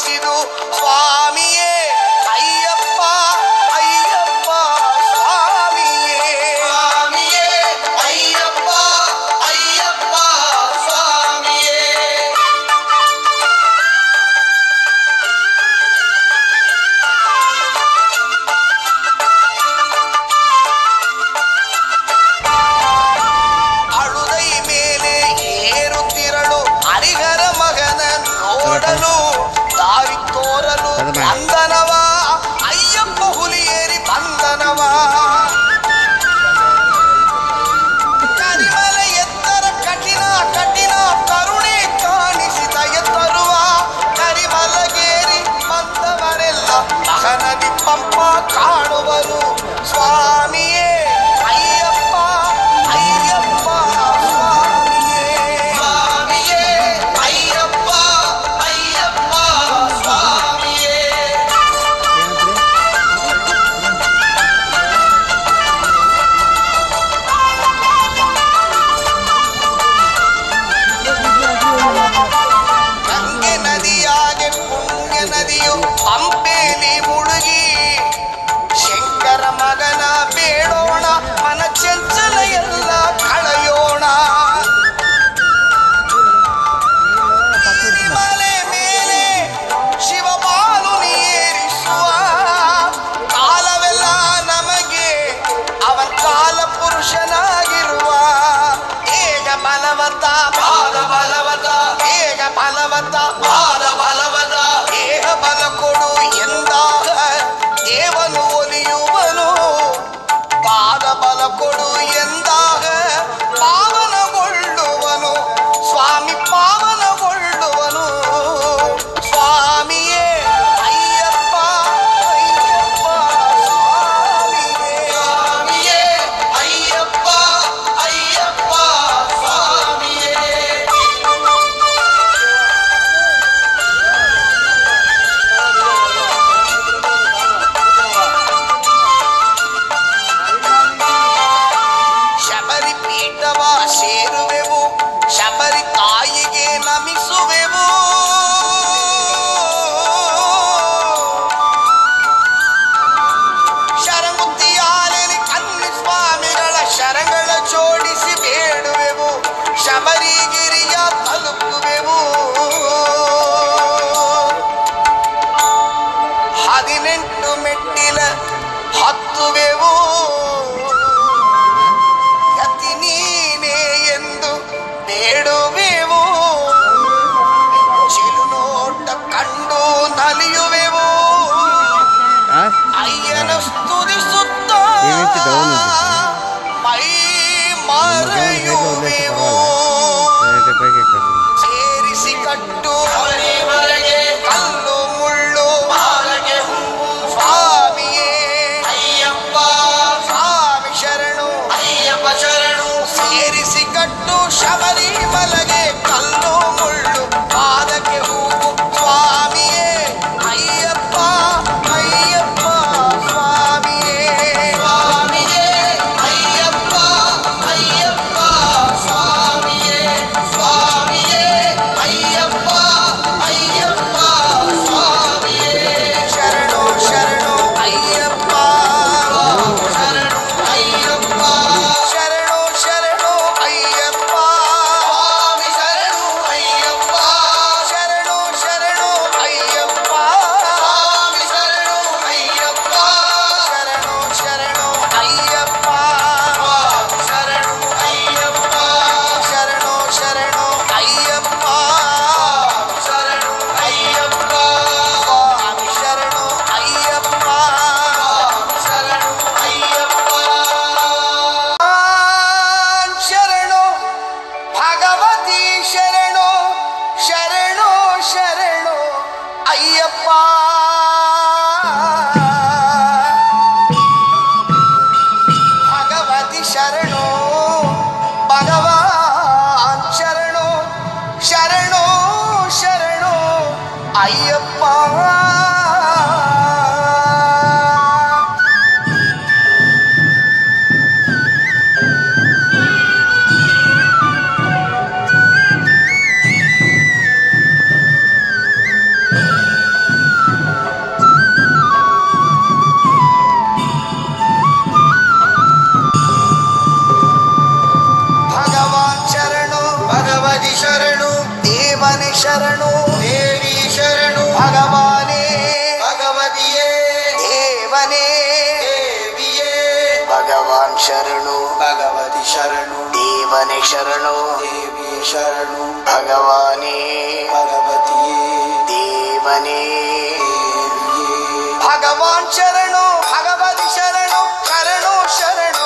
ಕಾಣಿಸಿದು ಸ್ವಾಮಿಯೇ ಅಯ್ಯಪ್ಪ ಅಯ್ಯಪ್ಪ ಸ್ವಾಮಿಯೇ ಸ್ವಾಮಿಯೇ ಅಯ್ಯಪ್ಪ ಅಯ್ಯಪ್ಪ ಸ್ವಾಮಿಯೇ ಅಳುದೈ ಮೇಲೆ ಏರುತ್ತಿರಳು ಹರಿಹರ ಮಗನ ನೋಡಲು ದಾರಿ ತೋರಲು ಬಂದನವ ಅಯ್ಯಪ್ಪ ಹುಲಿಯೇರಿ ಬಂದನವ ಕರಿಮಲ ಎತ್ತರ ಕಠಿಣ ಕಠಿಣ ಕರುಣೆ ಕಾಣಿಸಿದ ಎತ್ತರುವ ಕರಿಮಲಗೇರಿ ಬಂದವರೆಲ್ಲ ಮಹನದಿ ಪಂಪ ಕಾಣುವರು ಸ್ವಾಮಿಯೇ ಅಯ್ಯಪ್ಪ ಅಯ್ಯಪ್ಪ ಸ್ವಾಮಿಯೇ ಸ್ವಾಮಿಯೇ ಅಯ್ಯಪ್ಪ ಅಯ್ಯಪ್ಪ ಸ್ವಾಮಿಯೇ ಗಂಗೆ ನದಿಯಾಗೆ ಪುಣ್ಯ ನದಿಯು ಪಂಪೇಲಿ ಮುಳುಗಿ ಶಂಕರ ಮಗನ ಬೇಡೋಣ ಮನ ಚಂಚಲ ಎಲ್ಲ ಕಳೆಯೋಣ ಮಲೆ ಮೇಲೆ ಶಿವಪಾಲು ಏರಿಸುವ ಕಾಲವೆಲ್ಲ ನಮಗೆ ಅವನ್ ಕಾಲ ಪುರುಷನಾಗಿರುವ ಏಗ ಬಲವತ ಪಾದ ಬಲವತ ಏಗ ಬಲವತ ಪಾದ ಬಲವತ ದೇಹ ಬಲ ಕೊಡು ಎಂದಾಗ ದೇವನು ಒಲಿಯುವನು ಪಾದ ಬಲ ಕೊಡು ಎಂದಾಗ ಪಾವನಗೊಳ್ಳುವನು ಸ್ವಾಮಿ ಪಾವನಗೊಳ್ಳುವನು ಸ್ವಾಮಿಯೇ ಅಯ್ಯಪ್ಪ ಅಯ್ಯಪ್ಪ ಸ್ವಾಮಿಯೇ ಸ್ವಾಮಿಯೇ ಅಯ್ಯಪ್ಪ ಅಯ್ಯಪ್ಪ ಸ್ವಾಮಿಯೇ ಶಬರಿ ಪೀಠವ ಸೇರುವೆವು ಶಬರಿ ತಾಯಿಗೆ ನಮಿಸುವೆವು ಶರಂಗುತ್ತಿಯಾಲೆಲಿ ಕನ್ನಿ ಸ್ವಾಮಿಗಳ ಶರಗಳ ಜೋಡಿಸಿ ಬೇಡುವೆವು ಶಬರಿಗಿರಿಯ ತಲುಪುವೆವು 18 ಮೆಟ್ಟಿಲ ಹತ್ತುವೆವು ಗತಿ ನೀನೇ ಎಂದು ಬೇಡುವೆವು ಚಿಲುನೋಟ ಕಂಡು ನಲಿಯುವೆವು ಅಯ್ಯನ ಸ್ತುತಿಸುತ್ತ ಮೈ ಮರೆಯುವೆವು ಸೇರಿಸಿ ಕಟ್ಟು ಕಲ್ಲು ಮುಳ್ಳು ಮಾಲಗೆ ಹೂವು ಸ್ವಾಮಿಯೇ ಅಯ್ಯಪ್ಪ ಸ್ವಾಮಿ ಶರಣು ಅಯ್ಯಪ್ಪ ಶರಣು ಸೇರಿಸಿ ಕಟ್ಟು ಶಬರಿ ಮಲಗೆ ಕಲ್ಲು ಮುಳ್ಳು ಪಾದಕ್ಕೆ ಹೂವು ಸ್ವಾಮಿಯೇ ಅಯ್ಯಪ್ಪ ಅಯ್ಯಪ್ಪ ಸ್ವಾಮಿಯೇ ಸ್ವಾಮಿಯೇ ಅಯ್ಯಪ್ಪ ಅಯ್ಯಪ್ಪ ಸ್ವಾಮಿಯೇ ಸ್ವಾಮಿಯೇ ಅಯ್ಯಪ್ಪ ಅಯ್ಯಪ್ಪ ಸ್ವಾಮಿಯೇ ಶರಣು ಶರಣು ಅಯ್ಯಪ್ಪ ಶರಣು ಅಯ್ಯಪ್ಪ ಶರಣು ಶರಣು ಅಯ್ಯಪ್ಪ ಸ್ವಾಮಿ ಶರಣು ಅಯ್ಯಪ್ಪ ಶರಣು ಶರಣು ಅಯ್ಯಪ್ಪ ಸ್ವಾಮಿ ಶರಣು ಅಯ್ಯಪ್ಪ ಶರಣು ಶರಣು ಅಯ್ಯಪ್ಪ ಸ್ವಾಮಿ ಶರಣು ಅಯ್ಯಪ್ಪ ಶರಣು ಶರಣು ಅಯ್ಯಪ್ಪ ಶರಣು ಅಯ್ಯಪ್ಪ ಸ್ವಾಮಿ ಶರಣು ಅಯ್ಯಪ್ಪ ಶರಣು ಅಯ್ಯಪ್ಪ ಶರಣು ಭಗವತಿ ಶರಣು ಶರಣು ಶರಣು ಅಯ್ಯಪ್ಪ ಭಗವತಿ ಶರಣು ಭಗವಾನ್ ಶರಣು ಶರಣು ಶರಣು ಅಯ್ಯಪ್ಪ ಶರಣು ದೇವಿ ಶರಣು ಭಗವಾನೇ ಭಗವತಿಯೇ ದೇವನೇ ದೇವಿಯೇ ಭಗವಾನ್ ಶರಣು ಭಗವತಿ ಶರಣು ದೇವನೇ ಶರಣು ದೇವಿಯೇ ಶರಣು ಭಗವಾನೇ ಭಗವತಿಯೇ ದೇವನೇ ದೇವಿಯೇ ಭಗವಾನ್ ಶರಣು ಭಗವತಿ ಶರಣು ಶರಣು ಶರಣು